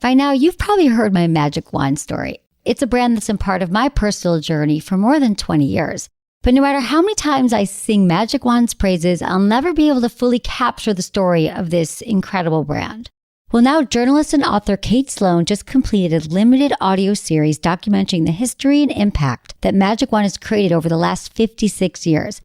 By now, you've probably heard my magic wand story. It's a brand that's been part of my personal journey for more than 20 years. But no matter how many times I sing Magic Wand's praises, I'll never be able to fully capture the story of this incredible brand. Well, now journalist and author Kate Sloan just completed a limited audio series documenting the history and impact that Magic Wand has created over the last 56 years.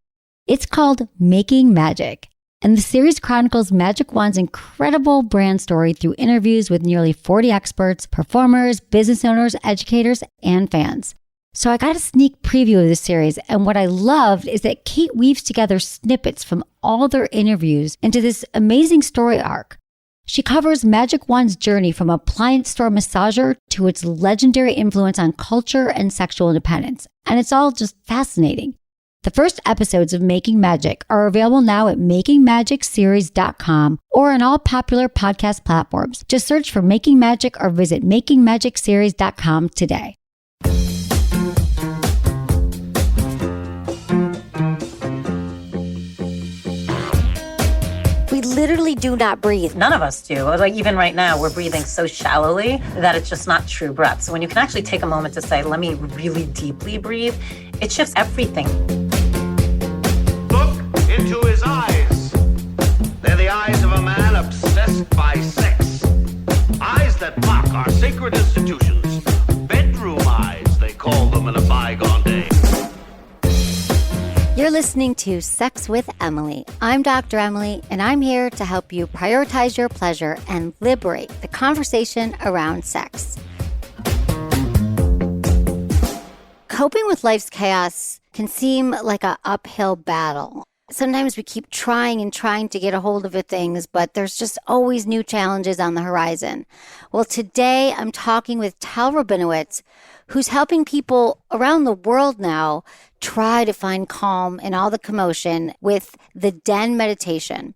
It's called Making Magic. And the series chronicles Magic Wand's incredible brand story through interviews with nearly 40 experts, performers, business owners, educators, and fans. So I got a sneak preview of the series, and what I loved is that Kate weaves together snippets from all their interviews into this amazing story arc. She covers Magic Wand's journey from appliance store massager to its legendary influence on culture and sexual independence, and it's all just fascinating. The first episodes of Making Magic are available now at makingmagicseries.com or on all popular podcast platforms. Just search for Making Magic or visit makingmagicseries.com today. We literally do not breathe. None of us do. Like even right now, we're breathing so shallowly that it's just not true breath. So when you can actually take a moment to say, let me really deeply breathe, it shifts everything. Into his eyes. They're the eyes of a man obsessed by sex. Eyes that mock our sacred institutions. Bedroom eyes, they call them in a bygone day. You're listening to Sex with Emily. I'm Dr. Emily, and I'm here to help you prioritize your pleasure and liberate the conversation around sex. Coping with life's chaos can seem like an uphill battle. Sometimes we keep trying to get a hold of things, but there's just always new challenges on the horizon. Well, today I'm talking with Tal Rabinowitz, who's helping people around the world now try to find calm in all the commotion with the Den meditation.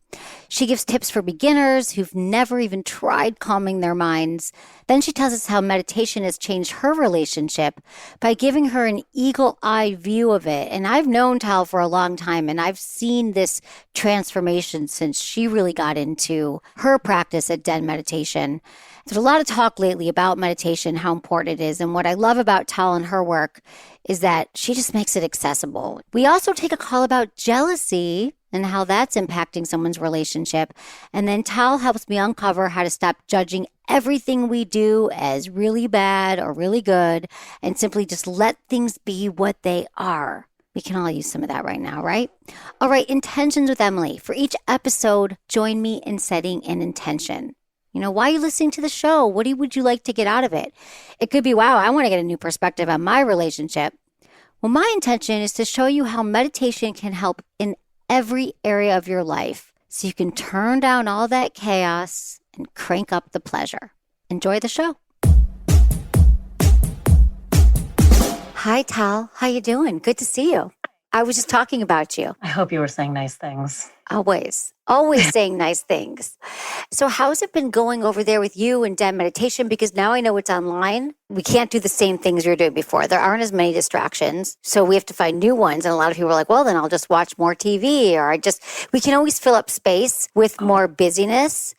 She gives tips for beginners who've never even tried calming their minds. Then she tells us how meditation has changed her relationship by giving her an eagle-eye view of it. And I've known Tal for a long time, and I've seen this transformation since she really got into her practice at Den meditation. There's a lot of talk lately about meditation, how important it is. And what I love about Tal and her work is that she just makes it accessible. We also take a call about jealousy and how that's impacting someone's relationship. And then Tal helps me uncover how to stop judging everything we do as really bad or really good and simply just let things be what they are. We can all use some of that right now, right? All right, intentions with Emily. For each episode, join me in setting an intention. You know, why are you listening to the show? What would you like to get out of it? It could be, wow, I want to get a new perspective on my relationship. Well, my intention is to show you how meditation can help in every area of your life so you can turn down all that chaos and crank up the pleasure. Enjoy the show. Hi, Tal. How you doing? Good to see you. I was just talking about you. I hope you were saying nice things. Always saying nice things. So how's it been going over there with you and Den meditation? Because now I know it's online. We can't do the same things we were doing before. There aren't as many distractions. So we have to find new ones. And a lot of people are like, well, then I'll just watch more TV we can always fill up space with more busyness.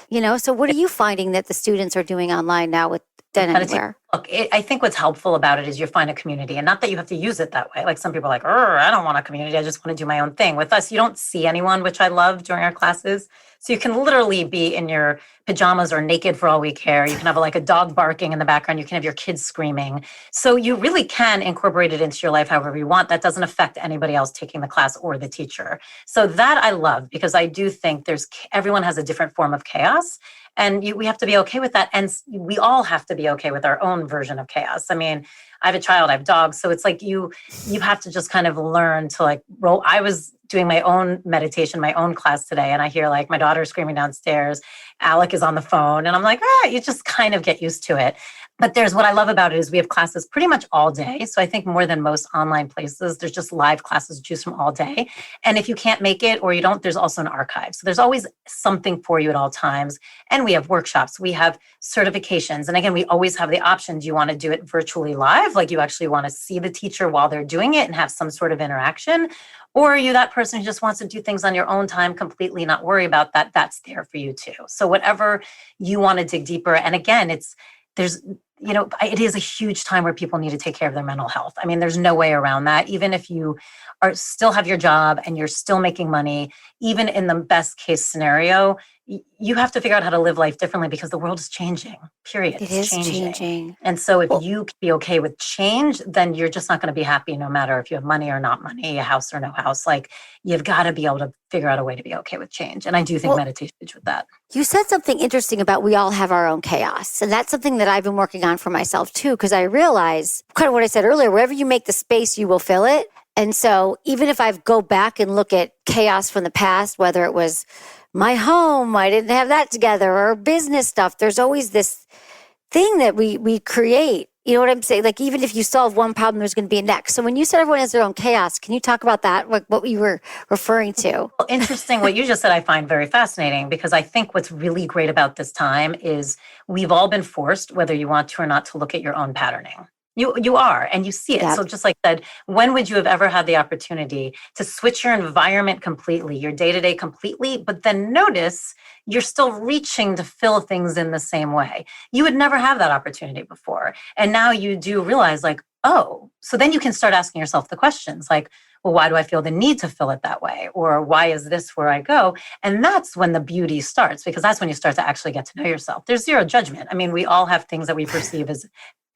You know, so what are you finding that the students are doing online now with Den Anywhere? Look, I think what's helpful about it is you find a community, and not that you have to use it that way. Like some people are like, I don't want a community. I just want to do my own thing. With us, you don't see anyone, which I love during our classes. So you can literally be in your pajamas or naked for all we care. You can have a dog barking in the background. You can have your kids screaming. So you really can incorporate it into your life however you want. That doesn't affect anybody else taking the class or the teacher. So that I love, because I do think everyone has a different form of chaos. And we have to be okay with that. And we all have to be okay with our own version of chaos. I mean, I have a child, I have dogs. So it's like you have to just kind of learn to roll. I was doing my own meditation, my own class today. And I hear my daughter screaming downstairs. Alec is on the phone. And I'm like, you just kind of get used to it. But there's what I love about it is we have classes pretty much all day. So I think more than most online places, there's just live classes to choose from all day. And if you can't make it or you don't, there's also an archive. So there's always something for you at all times. And we have workshops, we have certifications. And again, we always have the option. Do you want to do it virtually live? Like you actually want to see the teacher while they're doing it and have some sort of interaction? Or are you that person who just wants to do things on your own time, completely not worry about that? That's there for you too. So whatever you want to dig deeper. And again, it is a huge time where people need to take care of their mental health. I mean, there's no way around that. Even if you still have your job and you're still making money, even in the best case scenario, you have to figure out how to live life differently because the world is changing, period. It is changing. And so if you can be okay with change, then you're just not going to be happy no matter if you have money or not money, a house or no house. Like you've got to be able to figure out a way to be okay with change. And I do think meditation is with that. You said something interesting about we all have our own chaos. And that's something that I've been working on for myself too, because I realize kind of what I said earlier, wherever you make the space, you will fill it. And so even if I go back and look at chaos from the past, whether it was my home, I didn't have that together, or business stuff, there's always this thing that we create. You know what I'm saying? Like even if you solve one problem, there's going to be a next. So when you said everyone has their own chaos, can you talk about that? Like what you were referring to? Well, interesting. What you just said, I find very fascinating because I think what's really great about this time is we've all been forced, whether you want to or not, to look at your own patterning. You are, and you see it. Yep. So just like that, when would you have ever had the opportunity to switch your environment completely, your day-to-day completely, but then notice you're still reaching to fill things in the same way? You would never have that opportunity before. And now you do realize like, oh, so then you can start asking yourself the questions like, well, why do I feel the need to fill it that way? Or why is this where I go? And that's when the beauty starts, because that's when you start to actually get to know yourself. There's zero judgment. I mean, we all have things that we perceive as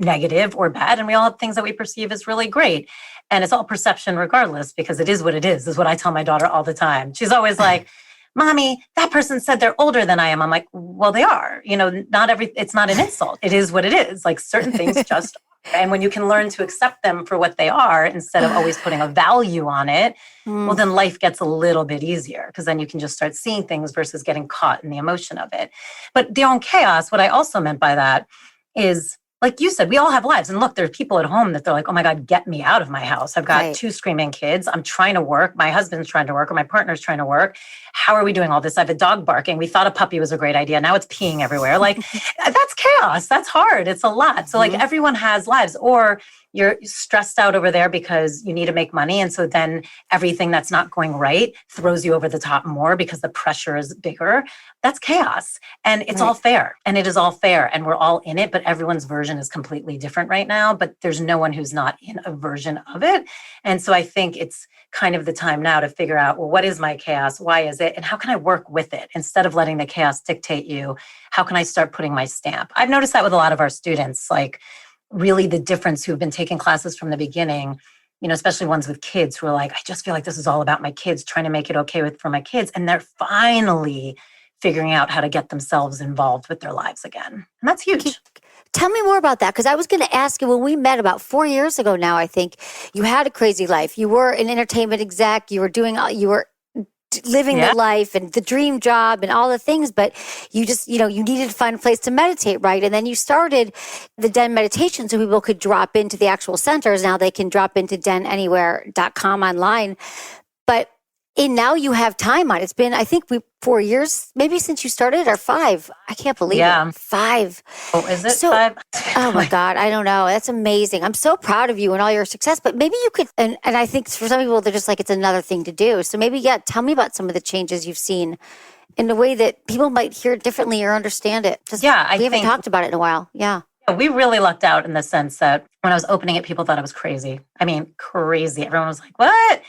negative or bad, and we all have things that we perceive as really great. And it's all perception regardless, because it is what it is what I tell my daughter all the time. She's always like, Mommy, that person said they're older than I am. I'm like, well, they are. It's not an insult. It is what it is. Like certain things just are. And when you can learn to accept them for what they are instead of always putting a value on it, well, then life gets a little bit easier because then you can just start seeing things versus getting caught in the emotion of it. But their own chaos, what I also meant by that is, like you said, we all have lives. And look, there are people at home that they're like, oh my God, get me out of my house. I've got 2 screaming kids. I'm trying to work. My husband's trying to work or my partner's trying to work. How are we doing all this? I have a dog barking. We thought a puppy was a great idea. Now it's peeing everywhere. Like that's chaos. That's hard. It's a lot. So like everyone has lives, or you're stressed out over there because you need to make money. And so then everything that's not going right throws you over the top more because the pressure is bigger. That's chaos. And it's all fair. And it is all fair. And we're all in it, but everyone's version is completely different right now. But there's no one who's not in a version of it. And so I think it's kind of the time now to figure out, well, what is my chaos? Why is it? And how can I work with it? Instead of letting the chaos dictate you, how can I start putting my stamp? I've noticed that with a lot of our students, like really the difference who've been taking classes from the beginning, especially ones with kids who are like, I just feel like this is all about my kids, trying to make it okay for my kids. And they're finally figuring out how to get themselves involved with their lives again. And that's huge. Tell me more about that, because I was going to ask you when we met about 4 years ago now, I think, you had a crazy life. You were an entertainment exec. You were living the life and the dream job and all the things, but you just, you needed to find a place to meditate, right? And then you started the Den meditation so people could drop into the actual centers. Now they can drop into denanywhere.com online. But now you have time on it. It's been, I think 4 years, maybe since you started, or 5. I can't believe it. 5. Oh, is it 5? Oh my God, I don't know. That's amazing. I'm so proud of you and all your success, but maybe you could, and I think for some people, they're just like, it's another thing to do. So maybe, tell me about some of the changes you've seen in a way that people might hear it differently or understand it. We haven't talked about it in a while. Yeah. We really lucked out in the sense that when I was opening it, people thought I was crazy. I mean, crazy. Everyone was like, what?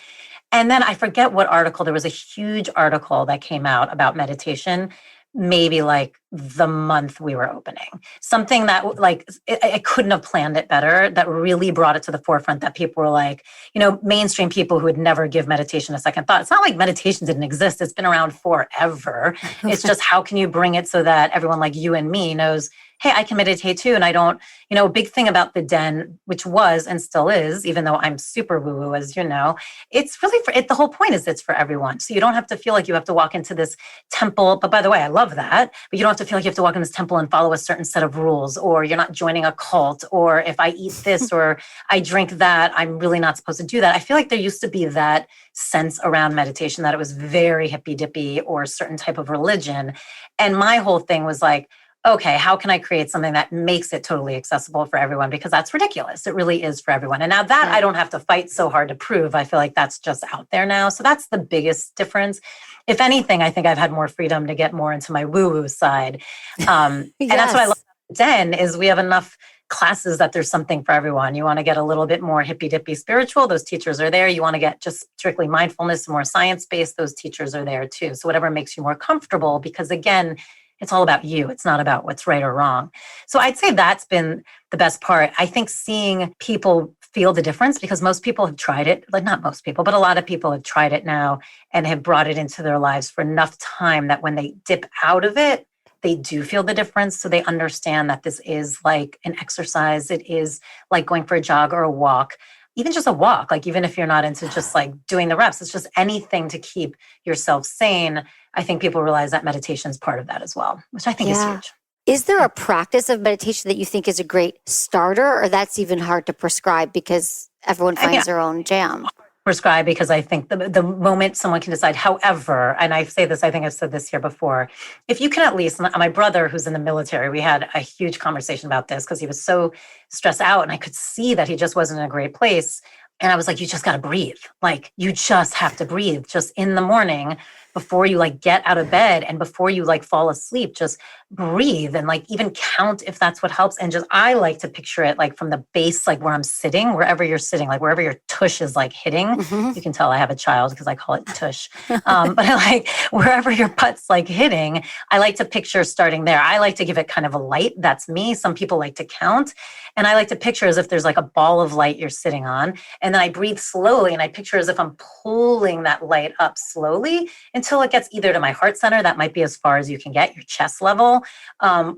And then I forget what article, there was a huge article that came out about meditation, maybe like the month we were opening. Something that I couldn't have planned it better, that really brought it to the forefront, that people were like, mainstream people who would never give meditation a second thought. It's not like meditation didn't exist. It's been around forever. It's just how can you bring it so that everyone like you and me knows, hey, I can meditate too. And I don't, a big thing about the Den, which was and still is, even though I'm super woo-woo, as you know, it's really the whole point is it's for everyone. So you don't have to feel like you have to walk into this temple. But by the way, I love that. But you don't have to feel like you have to walk in this temple and follow a certain set of rules, or you're not joining a cult, or if I eat this or I drink that, I'm really not supposed to do that. I feel like there used to be that sense around meditation that it was very hippy dippy or a certain type of religion. And my whole thing was like, okay, how can I create something that makes it totally accessible for everyone? Because that's ridiculous. It really is for everyone. And now that I don't have to fight so hard to prove, I feel like that's just out there now. So that's the biggest difference. If anything, I think I've had more freedom to get more into my woo-woo side. And that's what I love about Den is we have enough classes that there's something for everyone. You want to get a little bit more hippy-dippy spiritual, those teachers are there. You want to get just strictly mindfulness, more science-based, those teachers are there too. So whatever makes you more comfortable, because again, it's all about you. It's not about what's right or wrong. So I'd say that's been the best part. I think seeing people feel the difference, because most people have tried it, like not most people, but a lot of people have tried it now and have brought it into their lives for enough time that when they dip out of it, they do feel the difference. So they understand that this is like an exercise. It is like going for a jog or a walk. Even just a walk, like even if you're not into just like doing the reps, it's just anything to keep yourself sane. I think people realize that meditation is part of that as well, which I think is huge. Is there a practice of meditation that you think is a great starter, or that's even hard to prescribe because everyone finds their own jam? Prescribe, because I think the moment someone can decide, however, and I say this, I think I've said this here before, if you can at least, my brother who's in the military, we had a huge conversation about this because he was so stressed out and I could see that he just wasn't in a great place. And I was like, you just got to breathe. Like you just have to breathe just in the morning before you like get out of bed and before you like fall asleep, just breathe and like even count if that's what helps. And just, I like to picture it like from the base, like where I'm sitting, wherever you're sitting, like wherever your tush is like hitting. You can tell I have a child because I call it tush. But I like wherever your butt's like hitting, I like to picture starting there. I like to give it kind of a light. That's me. Some people like to count. And I like to picture as if there's like a ball of light you're sitting on. And then I breathe slowly and I picture as if I'm pulling that light up slowly until it gets either to my heart center, that might be as far as you can get, your chest level,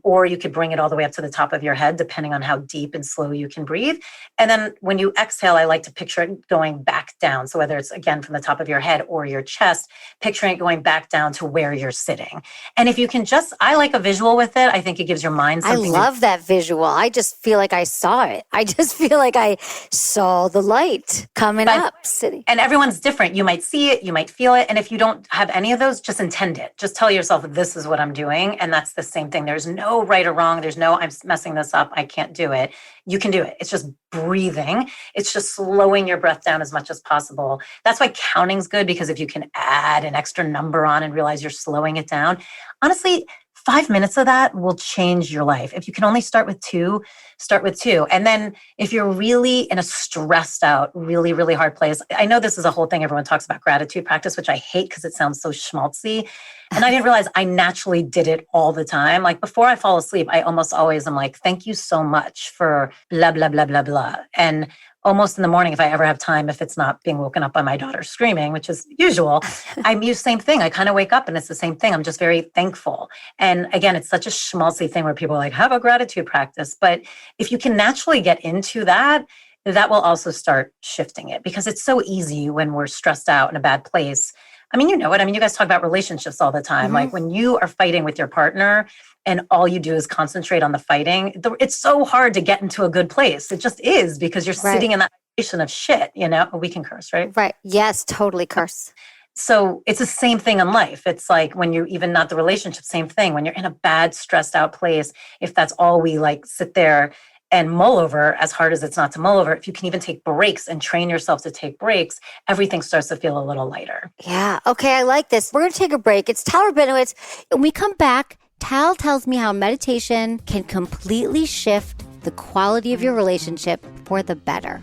or you could bring it all the way up to the top of your head, depending on how deep and slow you can breathe. And then when you exhale, I like to picture it going back down. So whether it's again from the top of your head or your chest, picturing it going back down to where you're sitting. And if you can just, I like a visual with it. I think it gives your mind something. I love that visual. I just feel like I saw it. I just feel like I saw the light coming up, sitting. And everyone's different. You might see it, you might feel it. And if you don't have any of those, just intend it. Just tell yourself, this is what I'm doing. And that's the same thing. There's no right or wrong. There's no, I'm messing this up, I can't do it. You can do it. It's just breathing. It's just slowing your breath down as much as possible. That's why counting's good, because if you can add an extra number on and realize you're slowing it down, honestly, 5 minutes of that will change your life. If you can only start with two, start with two. And then if you're really in a stressed out, really, really hard place, I know this is a whole thing. Everyone talks about gratitude practice, which I hate because it sounds so schmaltzy. And I didn't realize I naturally did it all the time. Like before I fall asleep, I almost always am like, thank you so much for blah, blah, blah, blah, blah. And almost in the morning, if I ever have time, if it's not being woken up by my daughter screaming, which is usual, I use the same thing. I kind of wake up and it's the same thing. I'm just very thankful. And again, it's such a schmaltzy thing where people are like, have a gratitude practice. But if you can naturally get into that, that will also start shifting it, because it's so easy when we're stressed out in a bad place. I mean, you know it. I mean, you guys talk about relationships all the time. Like when you are fighting with your partner and all you do is concentrate on the fighting, it's so hard to get into a good place. It just is, because you're sitting in that situation of shit, you know, we can curse, right? Right. Yes, totally curse. So it's the same thing in life. It's like when you, even not the relationship, same thing. When you're in a bad, stressed out place, if that's all we like sit there and mull over, as hard as it's not to mull over, if you can even take breaks and train yourself to take breaks, everything starts to feel a little lighter. Yeah. Okay. I like this. We're going to take a break. It's Tal Rabinowitz. When we come back, Tal tells me how meditation can completely shift the quality of your relationship for the better.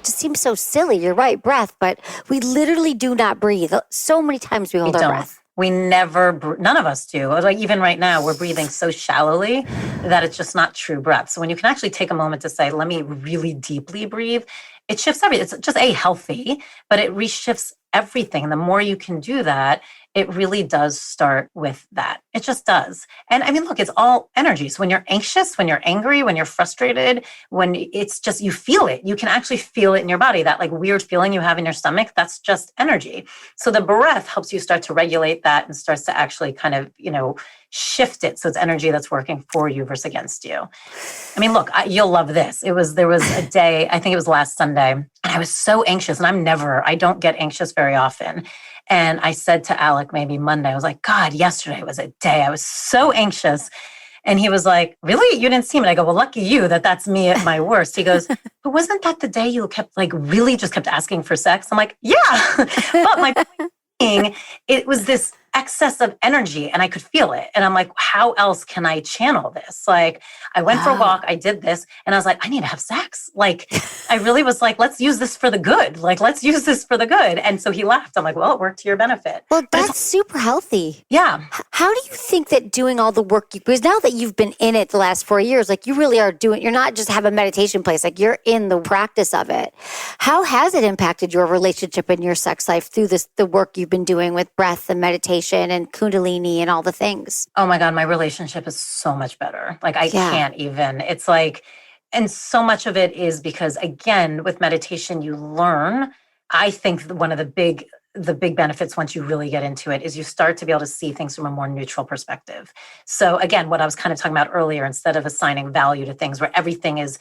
Seems so silly. You're right, breath, but we literally do not breathe. So many times we hold our breath. We never, none of us do. Like even right now, we're breathing so shallowly that it's just not true breath. So when you can actually take a moment to say, let me really deeply breathe, it shifts everything. It's just healthy, but it reshifts everything. The more you can do that, it really does start with that. It just does. And I mean, look, it's all energy. So when you're anxious, when you're angry, when you're frustrated, when it's just, you feel it, you can actually feel it in your body, that like weird feeling you have in your stomach, that's just energy. So the breath helps you start to regulate that and starts to actually kind of, shift it. So it's energy that's working for you versus against you. I mean, look, you'll love this. There was a day, I think it was last Sunday, and I was so anxious, and I don't get anxious very often. And I said to Alec, maybe Monday, I was like, God, yesterday was a day I was so anxious. And he was like, really? You didn't seem it. I go, well, lucky you that's me at my worst. He goes, but wasn't that the day you kept really just kept asking for sex? I'm like, yeah, but my point being, it was this excess of energy and I could feel it. And I'm like, how else can I channel this? Like, I went for a walk, I did this, and I was like, I need to have sex. Like, I really was like, let's use this for the good. Like, let's use this for the good. And so he laughed. I'm like, well, it worked to your benefit. Well, that's super healthy. Yeah. How do you think that doing all the work, because now that you've been in it the last 4 years, like you really are doing, you're not just have a meditation place, like you're in the practice of it. How has it impacted your relationship and your sex life through the work you've been doing with breath and meditation and Kundalini and all the things? Oh my God, my relationship is so much better. Like I can't even, it's like, and so much of it is because again, with meditation, you learn, I think one of the big benefits once you really get into it is you start to be able to see things from a more neutral perspective. So again, what I was kind of talking about earlier, instead of assigning value to things where everything is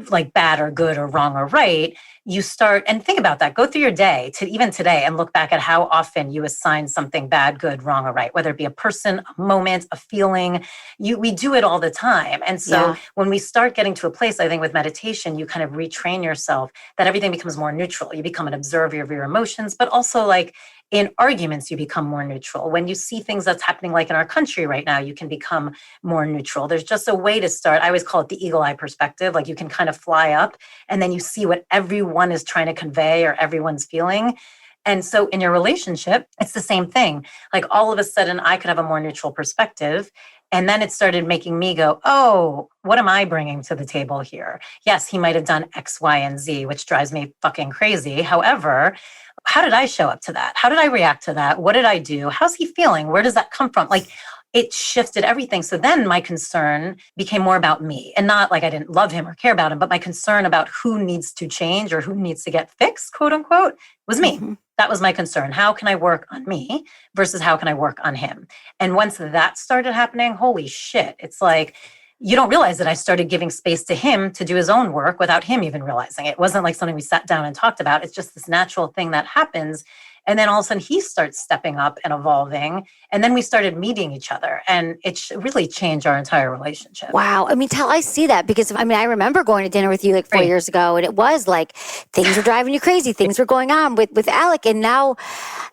like bad or good or wrong or right, you start and think about that. Go through your day to even today and look back at how often you assign something bad, good, wrong, or right, whether it be a person, a moment, a feeling. We do it all the time. And so when we start getting to a place, I think with meditation, you kind of retrain yourself that everything becomes more neutral. You become an observer of your emotions, but also like in arguments, you become more neutral. When you see things that's happening like in our country right now, you can become more neutral. There's just a way to start. I always call it the eagle eye perspective. Like you can kind of fly up and then you see what everyone is trying to convey or everyone's feeling. And so in your relationship, it's the same thing. Like all of a sudden I could have a more neutral perspective. And then it started making me go, oh, what am I bringing to the table here? Yes, he might have done X, Y, and Z, which drives me fucking crazy. However, how did I show up to that? How did I react to that? What did I do? How's he feeling? Where does that come from? Like it shifted everything. So then my concern became more about me and not like I didn't love him or care about him, but my concern about who needs to change or who needs to get fixed, quote unquote, was me. Mm-hmm. That was my concern. How can I work on me versus how can I work on him? And once that started happening, holy shit, it's like, you don't realize that I started giving space to him to do his own work without him even realizing it. It wasn't like something we sat down and talked about. It's just this natural thing that happens. And then all of a sudden he starts stepping up and evolving. And then we started meeting each other and it really changed our entire relationship. Wow. I mean, Tal, I see that because I remember going to dinner with you like 4 years ago and it was like things were driving you crazy. Things were going on with Alec. And now,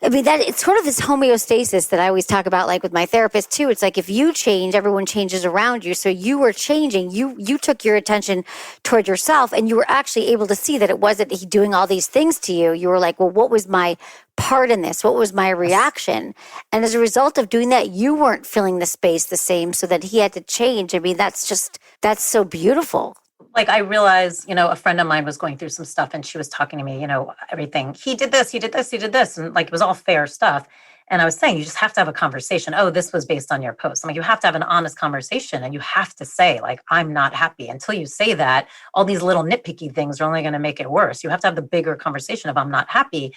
that it's sort of this homeostasis that I always talk about, like with my therapist too. It's like if you change, everyone changes around you. So you were changing. You took your attention toward yourself and you were actually able to see that it wasn't he doing all these things to you. You were like, well, what was my part in this? What was my reaction? And as a result of doing that, you weren't filling the space the same so that he had to change. That's so beautiful. Like I realized, a friend of mine was going through some stuff and she was talking to me, everything. He did this, he did this, he did this. And like, it was all fair stuff. And I was saying, you just have to have a conversation. Oh, this was based on your post. I'm like, you have to have an honest conversation and you have to say like, I'm not happy. Until you say that, all these little nitpicky things are only going to make it worse. You have to have the bigger conversation of I'm not happy.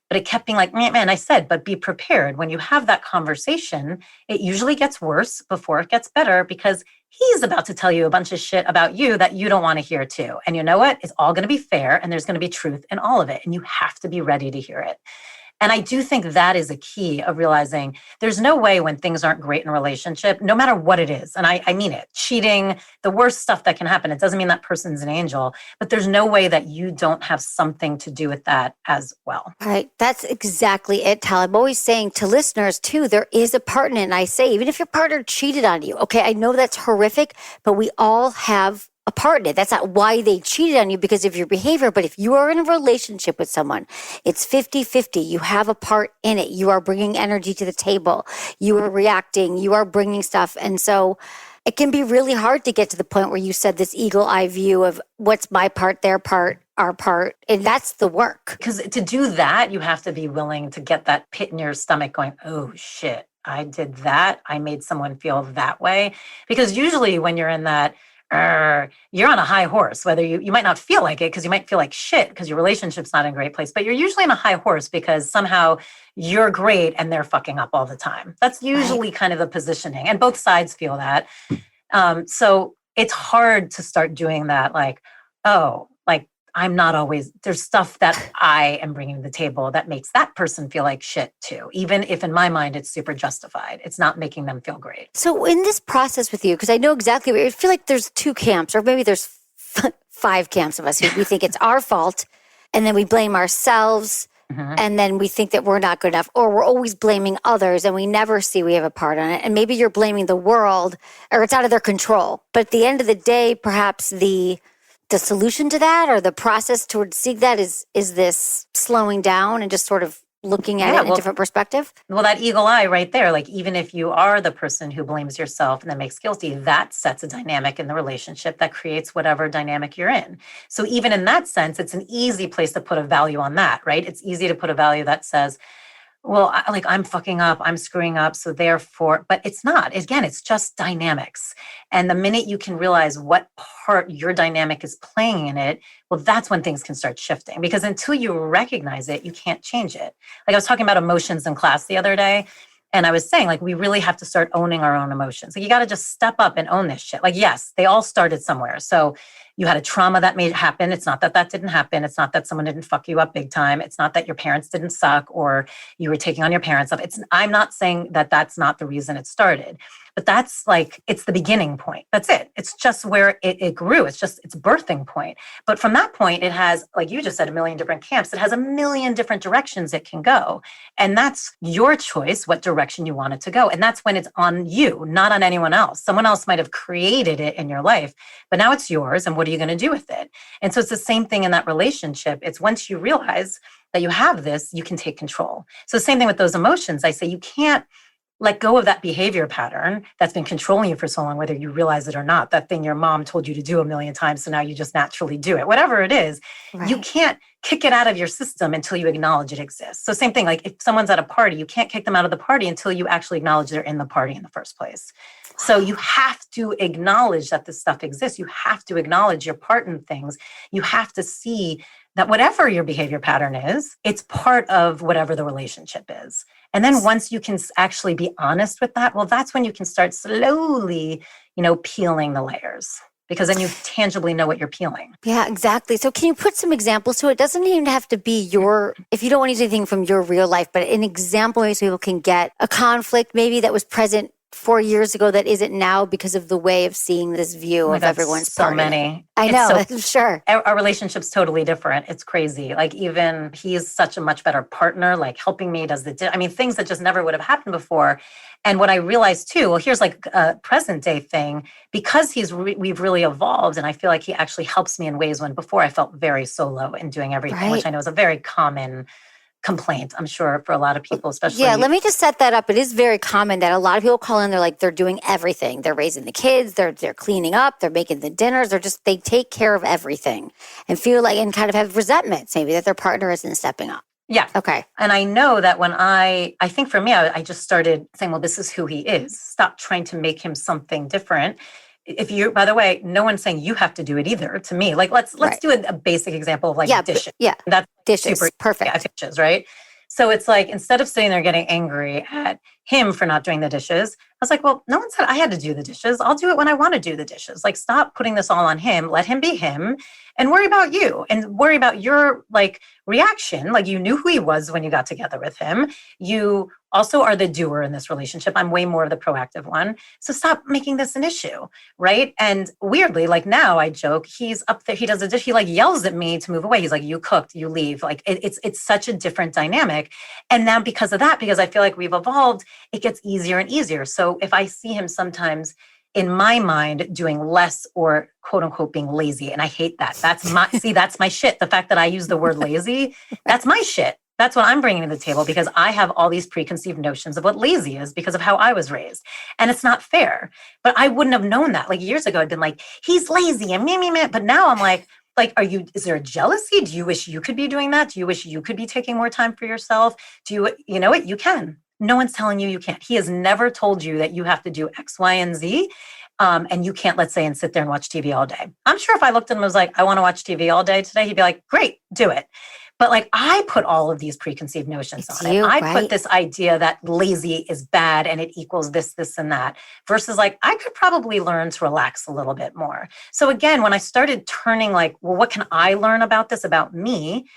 But it kept being like, man, I said, but be prepared. When you have that conversation, it usually gets worse before it gets better because he's about to tell you a bunch of shit about you that you don't want to hear too. And you know what? It's all going to be fair and there's going to be truth in all of it. And you have to be ready to hear it. And I do think that is a key of realizing there's no way when things aren't great in a relationship, no matter what it is. And I mean it, cheating, the worst stuff that can happen. It doesn't mean that person's an angel, but there's no way that you don't have something to do with that as well. Right. That's exactly it, Tal. I'm always saying to listeners too, there is a part in it. And I say, even if your partner cheated on you, okay, I know that's horrific, but we all have a part in it. That's not why they cheated on you because of your behavior. But if you are in a relationship with someone, it's 50-50. You have a part in it. You are bringing energy to the table. You are reacting. You are bringing stuff. And so it can be really hard to get to the point where you said this eagle eye view of what's my part, their part, our part. And that's the work. Because to do that, you have to be willing to get that pit in your stomach going, oh shit, I did that. I made someone feel that way. Because usually when you're in that, you're on a high horse, whether you might not feel like it because you might feel like shit because your relationship's not in a great place, but you're usually on a high horse because somehow you're great and they're fucking up all the time. That's usually kind of the positioning, and both sides feel that. So it's hard to start doing that. Like, oh, like I'm not always, there's stuff that I am bringing to the table that makes that person feel like shit too. Even if in my mind, it's super justified. It's not making them feel great. So in this process with you, because I know exactly, I feel like there's 2 camps, or maybe there's 5 camps of us who we think it's our fault, and then we blame ourselves, and then we think that we're not good enough, or we're always blaming others and we never see we have a part on it. And maybe you're blaming the world, or it's out of their control. But at the end of the day, perhaps the solution to that, or the process towards seeing that, is this slowing down and just sort of looking at it in a different perspective? Well, that eagle eye right there, like even if you are the person who blames yourself and then makes guilty, that sets a dynamic in the relationship that creates whatever dynamic you're in. So even in that sense, it's an easy place to put a value on that, right? It's easy to put a value that says, well, I'm fucking up, I'm screwing up, so therefore, but it's not. Again, it's just dynamics. And the minute you can realize what part your dynamic is playing in it, well, that's when things can start shifting. Because until you recognize it, you can't change it. Like I was talking about emotions in class the other day, and I was saying, like, we really have to start owning our own emotions. Like, you got to just step up and own this shit. Like, yes, they all started somewhere. So you had a trauma that may happen. It's not that that didn't happen. It's not that someone didn't fuck you up big time. It's not that your parents didn't suck or you were taking on your parents' stuff. I'm not saying that that's not the reason it started. But that's like, it's the beginning point. That's it. It's just where it grew. It's just its birthing point. But from that point, it has, like you just said, a million different camps. It has a million different directions it can go. And that's your choice, what direction you want it to go. And that's when it's on you, not on anyone else. Someone else might have created it in your life, but now it's yours. And what are you going to do with it? And so it's the same thing in that relationship. It's once you realize that you have this, you can take control. So the same thing with those emotions. I say you can't let go of that behavior pattern that's been controlling you for so long, whether you realize it or not, that thing your mom told you to do a million times, so now you just naturally do it. Whatever it is, you can't kick it out of your system until you acknowledge it exists. So same thing, like if someone's at a party, you can't kick them out of the party until you actually acknowledge they're in the party in the first place. So you have to acknowledge that this stuff exists. You have to acknowledge your part in things. You have to see that whatever your behavior pattern is, it's part of whatever the relationship is. And then once you can actually be honest with that, well, that's when you can start slowly, peeling the layers, because then you tangibly know what you're peeling. Yeah, exactly. So can you put some examples? So it doesn't even have to be if you don't want to use anything from your real life, but an example so people can get a conflict maybe that was present 4 years ago that isn't now because of the way of seeing this view of everyone's so party. Many. I know, sure. Our relationship's totally different. It's crazy. Like even he's such a much better partner, like helping me, things that just never would have happened before. And what I realized too, well, here's like a present day thing, because we've really evolved, and I feel like he actually helps me in ways when before I felt very solo in doing everything, which I know is a very common complaint, I'm sure, for a lot of people, especially. Yeah, let me just set that up. It is very common that a lot of people call in, they're doing everything. They're raising the kids, they're cleaning up, they're making the dinners, they take care of everything and feel like, and kind of have resentments maybe that their partner isn't stepping up. Yeah. Okay. And I know that when I think for me, I just started saying, well, this is who he is. Stop trying to make him something different. By the way, no one's saying you have to do it either. To me, like let's do a basic example of dishes. Yeah, that's dishes. Super perfect. Yeah, dishes, right? So it's like, instead of sitting there getting angry at him for not doing the dishes, I was like, well, no one said I had to do the dishes. I'll do it when I want to do the dishes. Like, stop putting this all on him. Let him be him and worry about you and worry about your reaction. Like, you knew who he was when you got together with him. You also are the doer in this relationship. I'm way more of the proactive one. So stop making this an issue, right? And weirdly, now I joke, he's up there, he does a dish, he yells at me to move away. He's like, you cooked, you leave. It's such a different dynamic. And now because of that, because I feel like we've evolved, it gets easier and easier. So if I see him sometimes in my mind doing less or quote unquote being lazy, and I hate that. That's my shit. The fact that I use the word lazy, that's my shit. That's what I'm bringing to the table because I have all these preconceived notions of what lazy is because of how I was raised. And it's not fair. But I wouldn't have known that. Like years ago, I'd been like, he's lazy and me. But now I'm like, is there a jealousy? Do you wish you could be doing that? Do you wish you could be taking more time for yourself? You know what? You can. No one's telling you can't. He has never told you that you have to do X, Y, and Z. And you can't, let's say, and sit there and watch TV all day. I'm sure if I looked at him and was like, I want to watch TV all day today, he'd be like, great, do it. But like I put all of these preconceived notions on it. I put this idea that lazy is bad and it equals this, and that, versus like I could probably learn to relax a little bit more. So again, when I started turning like, well, what can I learn about this, about me?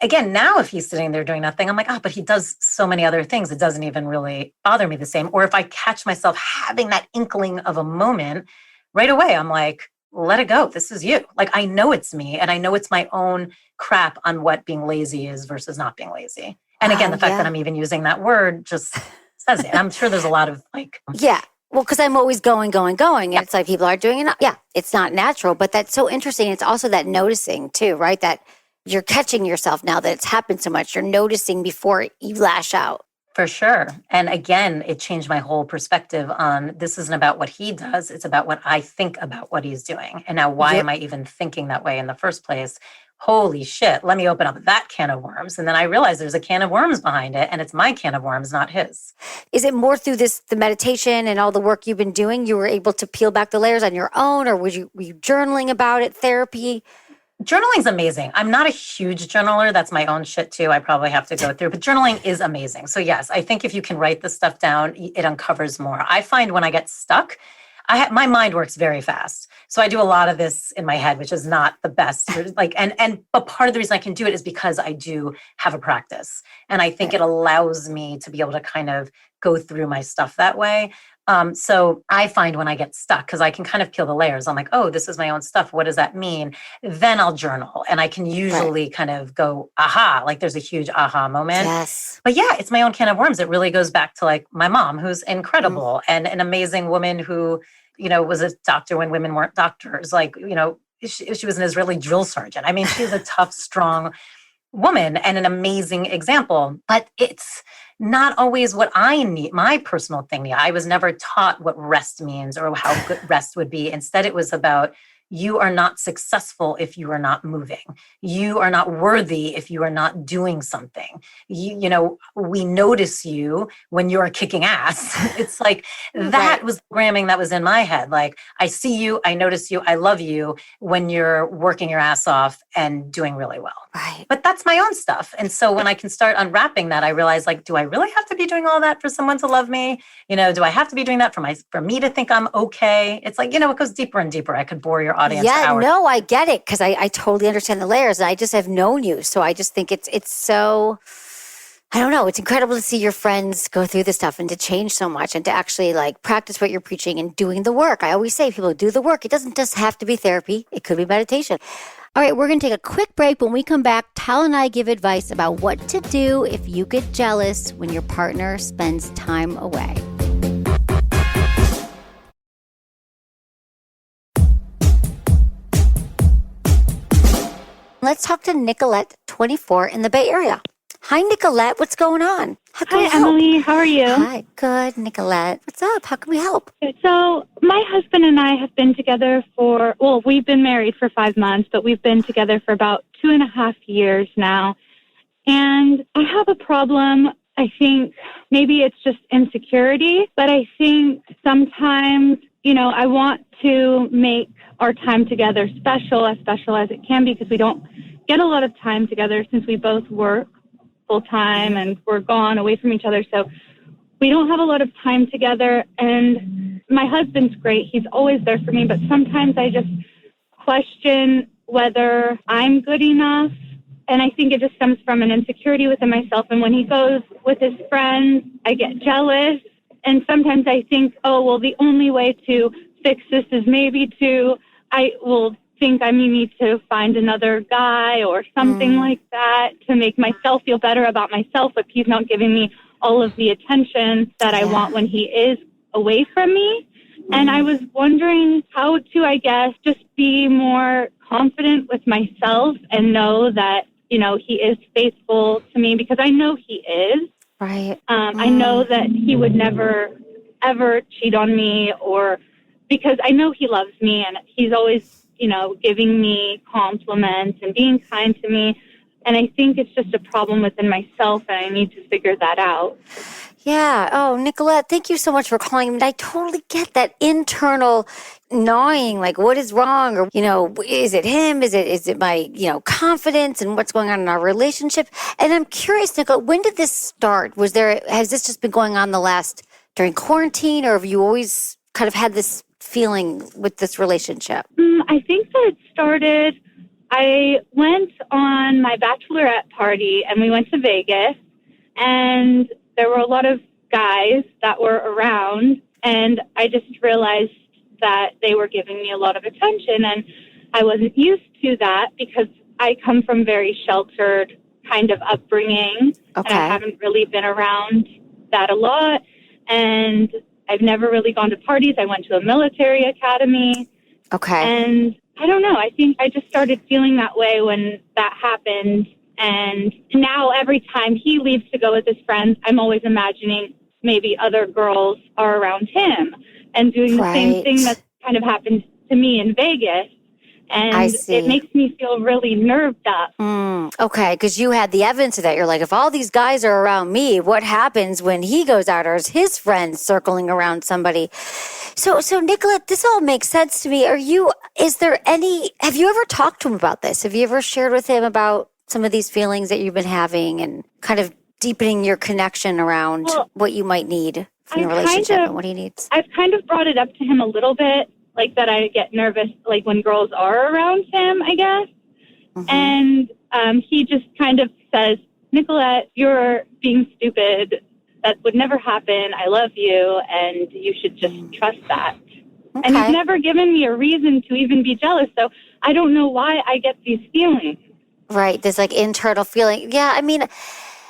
Again, now if he's sitting there doing nothing, I'm like, but he does so many other things. It doesn't even really bother me the same. Or if I catch myself having that inkling of a moment right away, I'm like, let it go. This is you. Like, I know it's me and I know it's my own crap on what being lazy is versus not being lazy. And again, the fact that I'm even using that word just says it. And I'm sure there's a lot of like... Yeah. Well, because I'm always going. And it's like people are doing it. Yeah, it's not natural, but that's so interesting. It's also that noticing too, right? That you're catching yourself now that it's happened so much. You're noticing before you lash out. For sure. And again, it changed my whole perspective on this isn't about what he does. It's about what I think about what he's doing. And now why am I even thinking that way in the first place? Holy shit, let me open up that can of worms. And then I realized there's a can of worms behind it and it's my can of worms, not his. Is it more through the meditation and all the work you've been doing? You were able to peel back the layers on your own, or were you journaling about it, therapy? Journaling's amazing. I'm not a huge journaler. That's my own shit too. I probably have to go through, but journaling is amazing. So yes, I think if you can write this stuff down, it uncovers more. I find when I get stuck, my mind works very fast. So I do a lot of this in my head, which is not the best. But part of the reason I can do it is because I do have a practice. And I think it allows me to be able to kind of go through my stuff that way. So I find when I get stuck, because I can kind of peel the layers, I'm like, oh, this is my own stuff. What does that mean? Then I'll journal and I can usually kind of go, aha, like there's a huge aha moment. Yes. But yeah, it's my own can of worms. It really goes back to like my mom, who's incredible and an amazing woman who, was a doctor when women weren't doctors. Like, she was an Israeli drill sergeant. I mean, she's a tough, strong woman and an amazing example, but it's not always what I need, my personal thing. I was never taught what rest means or how good rest would be. Instead, it was about you are not successful if you are not moving. You are not worthy if you are not doing something. We notice you when you are kicking ass. It's like that was the programming that was in my head. Like, I see you, I notice you, I love you when you're working your ass off and doing really well. Right. But that's my own stuff. And so when I can start unwrapping that, I realize, like, do I really have to be doing all that for someone to love me? Do I have to be doing that for me to think I'm okay? It's like, it goes deeper and deeper. I could bore your audience for hours. No, I get it because I totally understand the layers. And I just have known you. So I just think it's so, I don't know. It's incredible to see your friends go through this stuff and to change so much and to actually like practice what you're preaching and doing the work. I always say people do the work. It doesn't just have to be therapy. It could be meditation. All right, we're going to take a quick break. When we come back, Tal and I give advice about what to do if you get jealous when your partner spends time away. Let's talk to Nicolette, 24, in the Bay Area. Hi, Nicolette. What's going on? How can we help? Emily. How are you? Hi. Good, Nicolette. What's up? How can we help? So my husband and I have been together we've been married for 5 months, but we've been together for about 2.5 years now. And I have a problem. I think maybe it's just insecurity, but I think sometimes, I want to make our time together special as it can be because we don't get a lot of time together since we both work full time and we're gone away from each other. So we don't have a lot of time together. And my husband's great. He's always there for me. But sometimes I just question whether I'm good enough. And I think it just stems from an insecurity within myself. And when he goes with his friends, I get jealous. And sometimes I think, the only way to fix this is maybe I will think I need to find another guy or something like that to make myself feel better about myself if he's not giving me all of the attention that I want when he is away from me. And I was wondering how to, just be more confident with myself and know that he is faithful to me, because I know he is. Right. I know that he would never, ever cheat on me, or because I know he loves me, and he's always, giving me compliments and being kind to me. And I think it's just a problem within myself, and I need to figure that out. Yeah. Oh, Nicolette, thank you so much for calling. I totally get that internal gnawing, like what is wrong? Or, is it him? Is it my, confidence and what's going on in our relationship? And I'm curious, Nicolette, when did this start? Has this just been going on during quarantine, or have you always kind of had this feeling with this relationship? I think that it started, I went on my bachelorette party and we went to Vegas, and there were a lot of guys that were around, and I just realized that they were giving me a lot of attention, and I wasn't used to that because I come from very sheltered kind of upbringing, and I haven't really been around that a lot, and I've never really gone to parties. I went to a military academy. Okay. And I don't know. I think I just started feeling that way when that happened. And now every time he leaves to go with his friends, I'm always imagining maybe other girls are around him and doing the same thing that kind of happened to me in Vegas. And it makes me feel really nerved up. Okay, because you had the evidence of that. You're like, if all these guys are around me, what happens when he goes out, or is his friends circling around somebody? So Nicolette, this all makes sense to me. Have you ever talked to him about this? Have you ever shared with him about some of these feelings that you've been having and kind of deepening your connection around what you might need from the relationship and what he needs? I've kind of brought it up to him a little bit, like that I get nervous, like when girls are around him, I guess. And he just kind of says, Nicolette, you're being stupid. That would never happen. I love you, and you should just trust that. Okay. And he's never given me a reason to even be jealous, so I don't know why I get these feelings. Right, this like internal feeling. Yeah, I mean,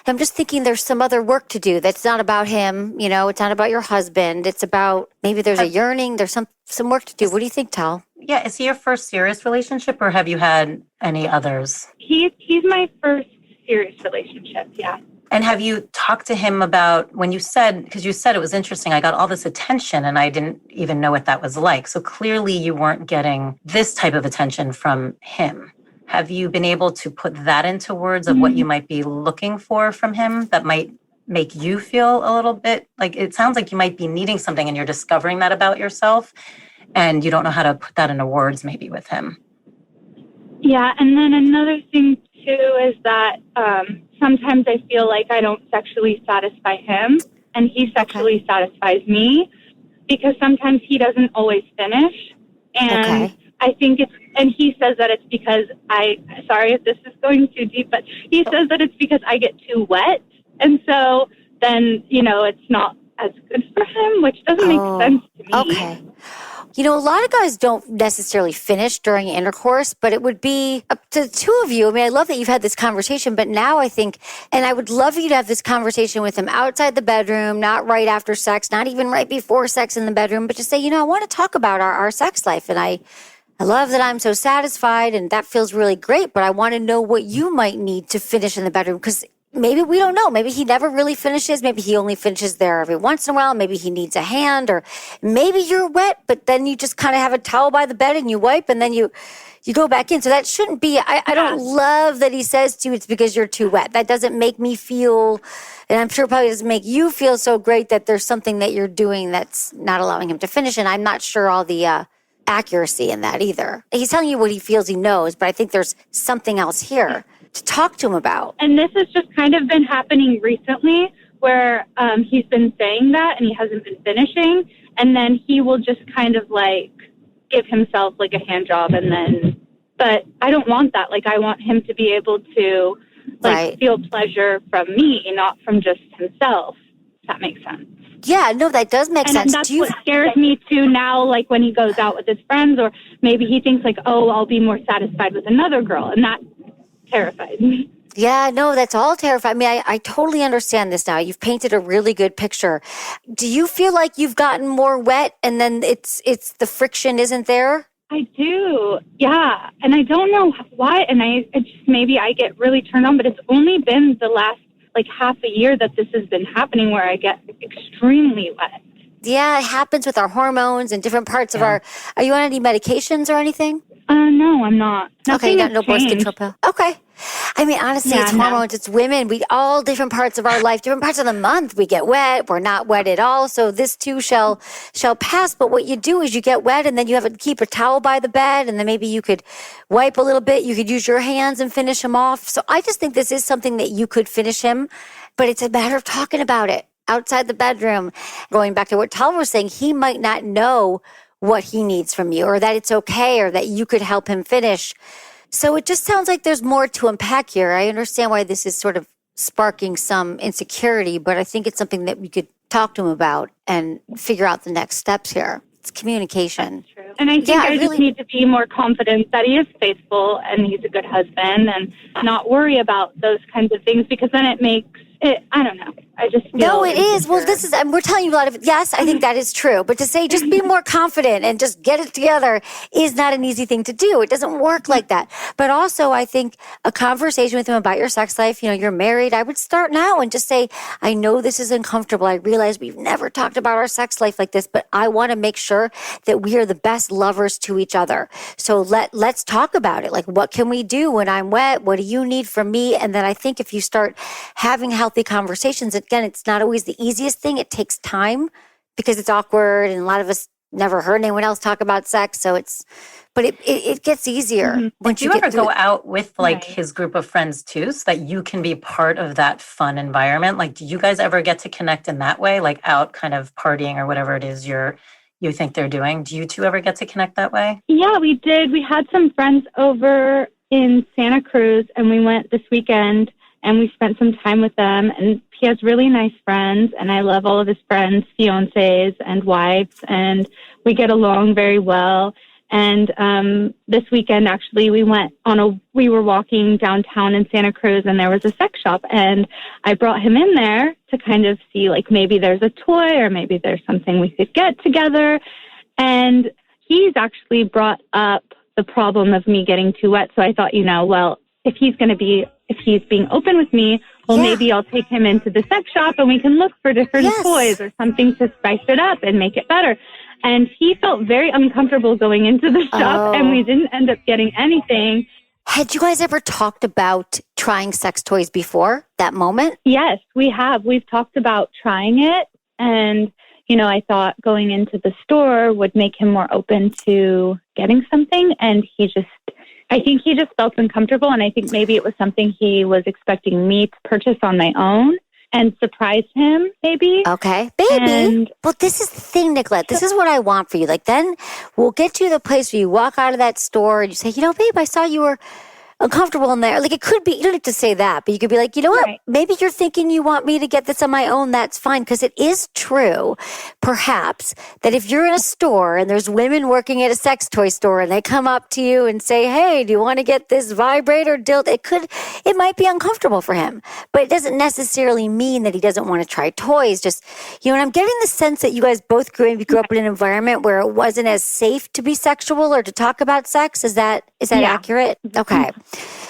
I'm just thinking there's some other work to do. That's not about him, it's not about your husband. It's about maybe there's a yearning, there's some work to do. What do you think, Tal? Yeah, is he your first serious relationship, or have you had any others? He's my first serious relationship, yeah. And have you talked to him about when you said, because you said it was interesting, I got all this attention and I didn't even know what that was like. So clearly you weren't getting this type of attention from him. Have you been able to put that into words of what you might be looking for from him that might make you feel a little bit like, it sounds like you might be needing something and you're discovering that about yourself and you don't know how to put that into words maybe with him? Yeah, and then another thing too is that sometimes I feel like I don't sexually satisfy him and he sexually satisfies me, because sometimes he doesn't always finish. And I think and he says that it's because sorry if this is going too deep, but he says that it's because I get too wet. And so then, it's not as good for him, which doesn't make sense to me. Okay. A lot of guys don't necessarily finish during intercourse, but it would be up to the two of you. I mean, I love that you've had this conversation, but now I think, and I would love you to have this conversation with him outside the bedroom, not right after sex, not even right before sex in the bedroom, but just say, I want to talk about our sex life. And I love that I'm so satisfied and that feels really great, but I want to know what you might need to finish in the bedroom, because maybe we don't know. Maybe he never really finishes. Maybe he only finishes there every once in a while. Maybe he needs a hand, or maybe you're wet, but then you just kind of have a towel by the bed and you wipe and then you go back in. So that shouldn't be, I don't love that he says to you, it's because you're too wet. That doesn't make me feel, and I'm sure it probably doesn't make you feel so great that there's something that you're doing that's not allowing him to finish. And I'm not sure all the accuracy in that either. He's telling you what he feels he knows, but I think there's something else here to talk to him about. And this has just kind of been happening recently, where he's been saying that and he hasn't been finishing, and then he will just kind of like give himself like a hand job, and then, but I don't want that. Like, I want him to be able to feel pleasure from me, not from just himself. If that makes sense. Yeah, no, that does make sense. And that's what scares me too now, like when he goes out with his friends, or maybe he thinks like, oh, I'll be more satisfied with another girl, and that terrifies me. Yeah, no, that's all terrifying. I mean, I totally understand this now. You've painted a really good picture. Do you feel like you've gotten more wet and then it's the friction isn't there? I do. Yeah. And I don't know why. And it's just, maybe I get really turned on, but it's only been the last like half a year that this has been happening where I get extremely wet. Yeah, it happens with our hormones and different parts of our. Are you on any medications or anything? No, I'm not. Okay, you Nothing got has no birth changed. control pill. Okay. I mean, honestly, Yeah, it's no. hormones, it's women. We all different parts of our life, different parts of the month. We get wet. We're not wet at all. So this too shall pass. But what you do is you get wet, and then you have to keep a towel by the bed, and then maybe you could wipe a little bit. You could use your hands and finish him off. So I just think this is something that you could finish him, but it's a matter of talking about it outside the bedroom. Going back to what Tal was saying, he might not know what he needs from you, or that it's okay, or that you could help him finish. So it just sounds like there's more to unpack here. I understand why this is sort of sparking some insecurity, but I think it's something that we could talk to him about and figure out the next steps here. It's communication. That's true. And I think I just need to be more confident that he is faithful and he's a good husband, and not worry about those kinds of things, because then it makes it, I don't know. I just feel No, it is. Well, insecure. we're telling you a lot of, yes, I think that is true. But to say just be more confident and just get it together is not an easy thing to do. It doesn't work like that. But also, I think a conversation with him about your sex life, you're married, I would start now and just say, I know this is uncomfortable. I realize we've never talked about our sex life like this, but I want to make sure that we are the best lovers to each other. So let's talk about it. Like, what can we do when I'm wet? What do you need from me? And then I think if you start having healthy conversations, again, it's not always the easiest thing. It takes time because it's awkward, and a lot of us never heard anyone else talk about sex. So but it gets easier once Do you ever go out with his group of friends too, so that you can be part of that fun environment? Like, do you guys ever get to connect in that way, like out kind of partying or whatever it is you think they're doing? Do you two ever get to connect that way? Yeah, we did. We had some friends over in Santa Cruz, and we went this weekend, and we spent some time with them. And he has really nice friends, and I love all of his friends' fiancés and wives, and we get along very well. And this weekend, actually, we were walking downtown in Santa Cruz, and there was a sex shop, and I brought him in there to kind of see, like, maybe there's a toy or maybe there's something we could get together. And he's actually brought up the problem of me getting too wet. So I thought, well, if he's being open with me, maybe I'll take him into the sex shop and we can look for different toys or something to spice it up and make it better. And he felt very uncomfortable going into the shop, and we didn't end up getting anything. Had you guys ever talked about trying sex toys before that moment? Yes, we have. We've talked about trying it, and I thought going into the store would make him more open to getting something, and I think he just felt uncomfortable, and I think maybe it was something he was expecting me to purchase on my own and surprise him, maybe. Okay, baby. Well, this is the thing, Nicolette. This is what I want for you. Like, then we'll get you to the place where you walk out of that store and you say, babe, I saw you were uncomfortable in there. Like, it could be, you don't have to say that, but you could be like, what? Right. Maybe you're thinking you want me to get this on my own. That's fine. Because it is true, perhaps, that if you're in a store and there's women working at a sex toy store and they come up to you and say, hey, do you want to get this vibrator dildo? It might be uncomfortable for him, but it doesn't necessarily mean that he doesn't want to try toys. Just, and I'm getting the sense that you guys both grew up in an environment where it wasn't as safe to be sexual or to talk about sex. Is that accurate? Okay.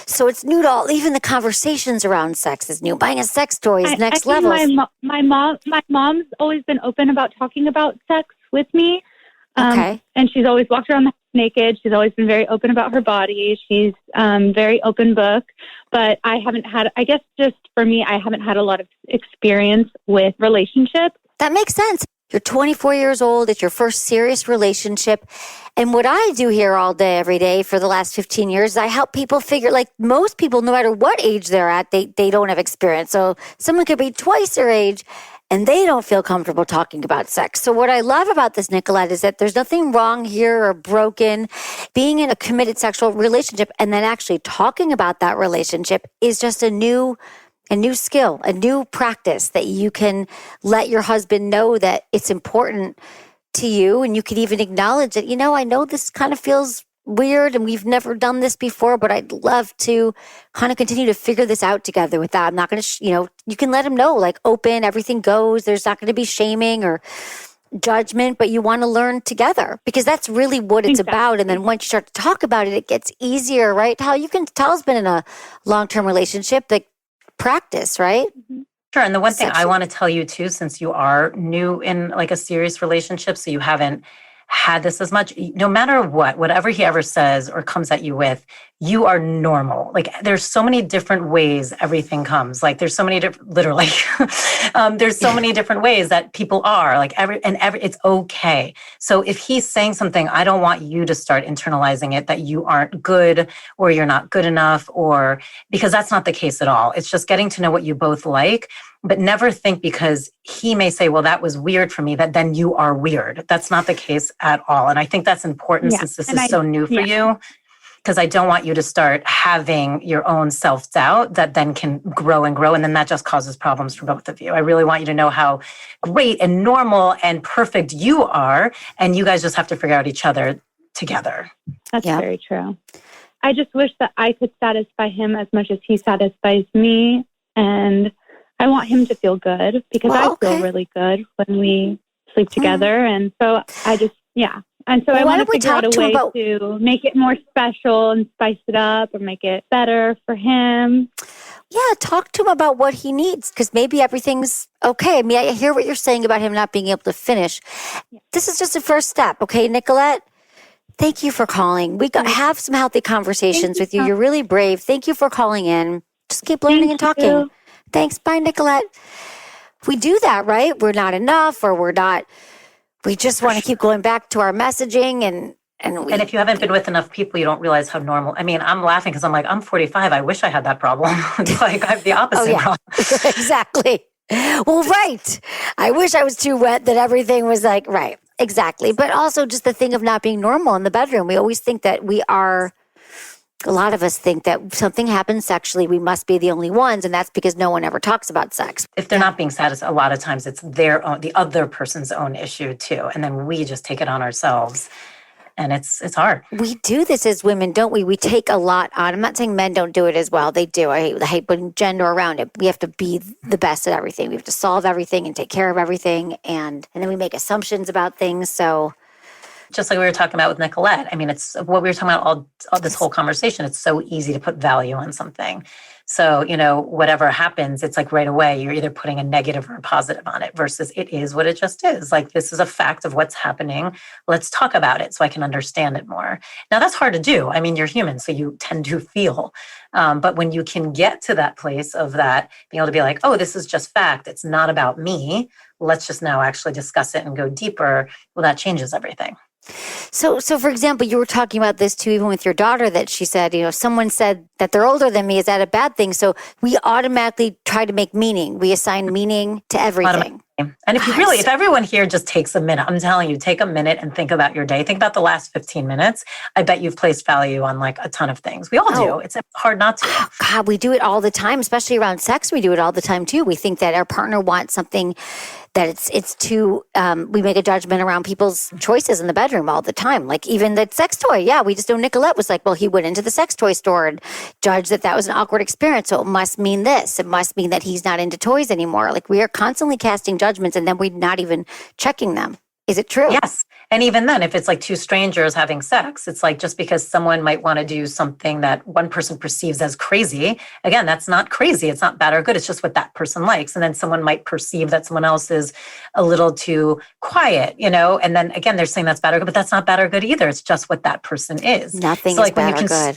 So it's new to all, even the conversations around sex is new. Buying a sex toy is next level. My mom's always been open about talking about sex with me. And she's always walked around the house naked. She's always been very open about her body. She's very open book. But I haven't had, I guess just for me, I haven't had a lot of experience with relationships. That makes sense. You're 24 years old. It's your first serious relationship. And what I do here all day, every day for the last 15 years, is I help people figure, like most people, no matter what age they're at, they don't have experience. So someone could be twice their age and they don't feel comfortable talking about sex. So what I love about this, Nicolette, is that there's nothing wrong here or broken. Being in a committed sexual relationship and then actually talking about that relationship is just a new skill, a new practice that you can let your husband know that it's important to you. And you can even acknowledge that, I know this kind of feels weird and we've never done this before, but I'd love to kind of continue to figure this out together with that. I'm not going to, you can let him know, like, open, everything goes. There's not going to be shaming or judgment, but you want to learn together because that's really what it's Exactly. about. And then once you start to talk about it, it gets easier, right? Tal's been in a long-term relationship, like practice, right? Sure. And the one thing I Sexual- want to tell you too, since you are new in like a serious relationship, so you haven't had this as much, no matter what, whatever he ever says or comes at you with, you are normal. Like there's so many different ways everything comes. Like there's so many different, literally, there's so many different ways that people are like it's okay. So if he's saying something, I don't want you to start internalizing it that you aren't good or you're not good enough, or because that's not the case at all. It's just getting to know what you both like. But never think because he may say, well, that was weird for me, that then you are weird. That's not the case at all. And I think that's important since this is so new for you, because I don't want you to start having your own self-doubt that then can grow and grow. And then that just causes problems for both of you. I really want you to know how great and normal and perfect you are. And you guys just have to figure out each other together. That's very true. I just wish that I could satisfy him as much as he satisfies me. And I want him to feel good because I feel really good when we sleep together. And so I just, And so I want to figure out a way to make it more special and spice it up or make it better for him. Yeah, talk to him about what he needs because maybe everything's okay. I mean, I hear what you're saying about him not being able to finish. This is just a first step, okay, Nicolette? Thank you for calling. We have some healthy conversations with you. You're really brave. Thank you for calling in. Just keep learning and talking. Thanks. Bye, Nicolette. We do that, right? We're not enough or we just want to keep going back to our messaging and if you haven't been with enough people, you don't realize how normal. I mean, I'm laughing because I'm like, I'm 45. I wish I had that problem. It's like I have the opposite problem. Exactly. Well, right. I wish I was too wet that everything was like, right. Exactly. But also just the thing of not being normal in the bedroom. We always think that a lot of us think that something happens sexually, we must be the only ones, and that's because no one ever talks about sex. If they're not being satisfied, a lot of times it's the other person's own issue too, and then we just take it on ourselves, and it's hard. We do this as women, don't we? We take a lot on. I'm not saying men don't do it as well. They do. I hate putting gender around it. We have to be the best at everything. We have to solve everything and take care of everything, and then we make assumptions about things. So. Just like we were talking about with Nicolette. I mean, it's what we were talking about all this whole conversation. It's so easy to put value on something. So, whatever happens, it's like right away, you're either putting a negative or a positive on it versus it is what it just is. Like, this is a fact of what's happening. Let's talk about it so I can understand it more. Now, that's hard to do. I mean, you're human, so you tend to feel. But when you can get to that place of that, being able to be like, oh, this is just fact. It's not about me. Let's just now actually discuss it and go deeper. Well, that changes everything. So for example, you were talking about this too, even with your daughter, that she said, someone said that they're older than me. Is that a bad thing? So we automatically try to make meaning. We assign meaning to everything. And if everyone here just takes a minute, I'm telling you, take a minute and think about your day. Think about the last 15 minutes. I bet you've placed value on like a ton of things. We all do. It's hard not to. Oh, God, we do it all the time, especially around sex. We do it all the time too. We think that our partner wants something that it's too, we make a judgment around people's choices in the bedroom all the time. Like even the sex toy. Yeah, we just know Nicolette was like, well, he went into the sex toy store and judged that was an awkward experience. So it must mean this. It must mean that he's not into toys anymore. Like we are constantly casting judgments and then we're not even checking them. Is it true? Yes. And even then, if it's like two strangers having sex, it's like just because someone might want to do something that one person perceives as crazy, again, that's not crazy. It's not bad or good. It's just what that person likes. And then someone might perceive that someone else is a little too quiet, and then again, they're saying that's bad or good, but that's not bad or good either. It's just what that person is. Nothing is bad or good.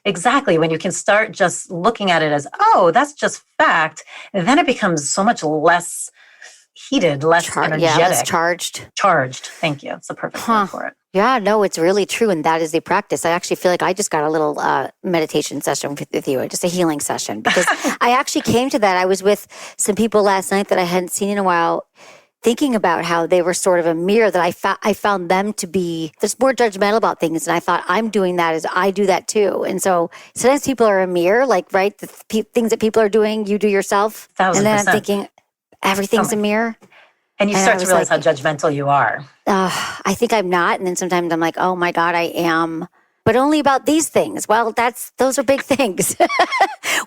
Exactly. When you can start just looking at it as, oh, that's just fact, then it becomes so much less heated, less energetic. Yeah, less charged. Charged. Thank you. It's the perfect word for it. Yeah, no, it's really true. And that is the practice. I actually feel like I just got a little meditation session with you, just a healing session. Because I actually came to that. I was with some people last night that I hadn't seen in a while, thinking about how they were sort of a mirror that I found them to be just more judgmental about things. And I thought, I'm doing that as I do that too. And so sometimes people are a mirror, like, right? The things that people are doing, you do yourself. 1,000%. And then I'm thinking, everything's a mirror. And you start to realize how judgmental you are. I think I'm not. And then sometimes I'm like, oh my God, I am. But only about these things. Well, those are big things.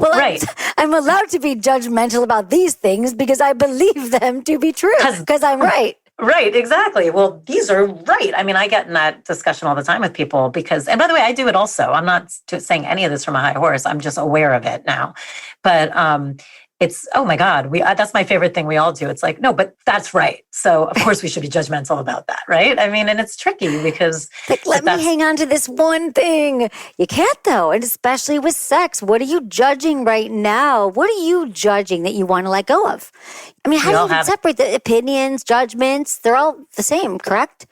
Well, right. I'm allowed to be judgmental about these things because I believe them to be true. Because I'm right. Right, exactly. Well, these are right. I mean, I get in that discussion all the time with people because, and by the way, I do it also. I'm not saying any of this from a high horse. I'm just aware of it now. But it's, oh my God, that's my favorite thing we all do. It's like, no, but that's right. So of course we should be judgmental about that, right? I mean, and it's tricky because Like, let me hang on to this one thing. You can't though, and especially with sex. What are you judging right now? What are you judging that you want to let go of? I mean, how do you even separate the opinions, judgments? They're all the same, correct?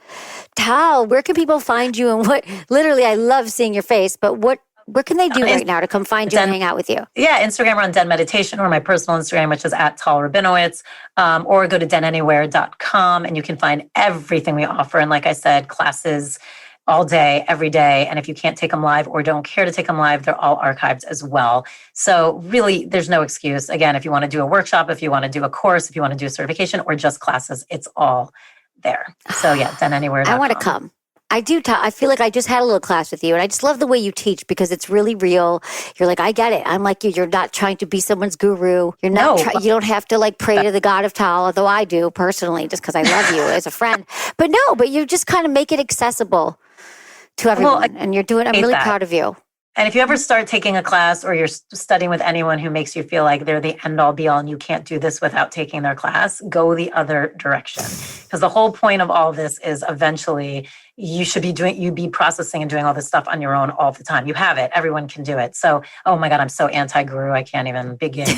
Tal, where can people find you and what? Literally, I love seeing your face, but what can they do right now to come find you and hang out with you? Yeah, Instagram, we're on Den Meditation, or my personal Instagram, which is at Tal Rabinowitz, or go to denanywhere.com and you can find everything we offer. And like I said, classes all day, every day. And if you can't take them live or don't care to take them live, they're all archived as well. So really, there's no excuse. Again, if you want to do a workshop, if you want to do a course, if you want to do a certification or just classes, it's all there. So yeah, denanywhere.com. I want to come. I do. I feel like I just had a little class with you and I just love the way you teach because it's really real. You're like, I get it. I'm like you. You're not trying to be someone's guru. You're not. You don't have to like pray to the God of Tal, although I do personally, just because I love you as a friend. But no, but you just kind of make it accessible to everyone, and you're doing. I'm really proud of you. And if you ever start taking a class or you're studying with anyone who makes you feel like they're the end all be all and you can't do this without taking their class, go the other direction. Because the whole point of all this is eventually you be processing and doing all this stuff on your own all the time. You have it. Everyone can do it. So, oh my God, I'm so anti-guru. I can't even begin.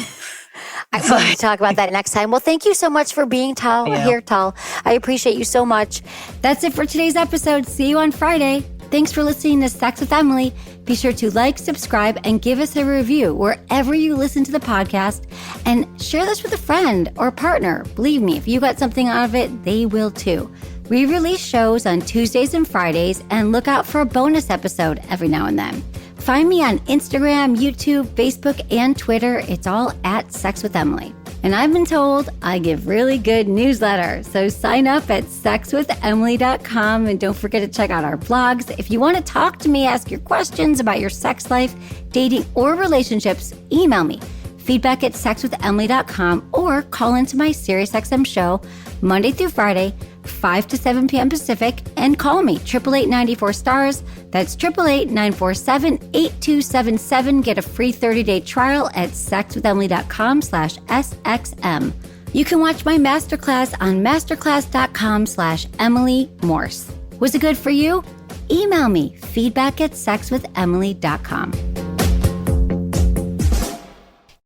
I want to talk about that next time. Well, thank you so much for being here, Tal. I appreciate you so much. That's it for today's episode. See you on Friday. Thanks for listening to Sex with Emily. Be sure to like, subscribe, and give us a review wherever you listen to the podcast. And share this with a friend or partner. Believe me, if you got something out of it, they will too. We release shows on Tuesdays and Fridays, and look out for a bonus episode every now and then. Find me on Instagram, YouTube, Facebook, and Twitter. It's all at Sex with Emily. And I've been told I give really good newsletters. So sign up at sexwithemily.com and don't forget to check out our blogs. If you want to talk to me, ask your questions about your sex life, dating, or relationships, email me. Feedback at sexwithemily.com or call into my SiriusXM show Monday through Friday, 5 to 7 p.m. Pacific, and call me, 888-94-STARS. That's 888-947-8277. Get a free 30-day trial at sexwithemily.com/SXM. You can watch my masterclass on masterclass.com/Emily Morse. Was it good for you? Email me, feedback at sexwithemily.com.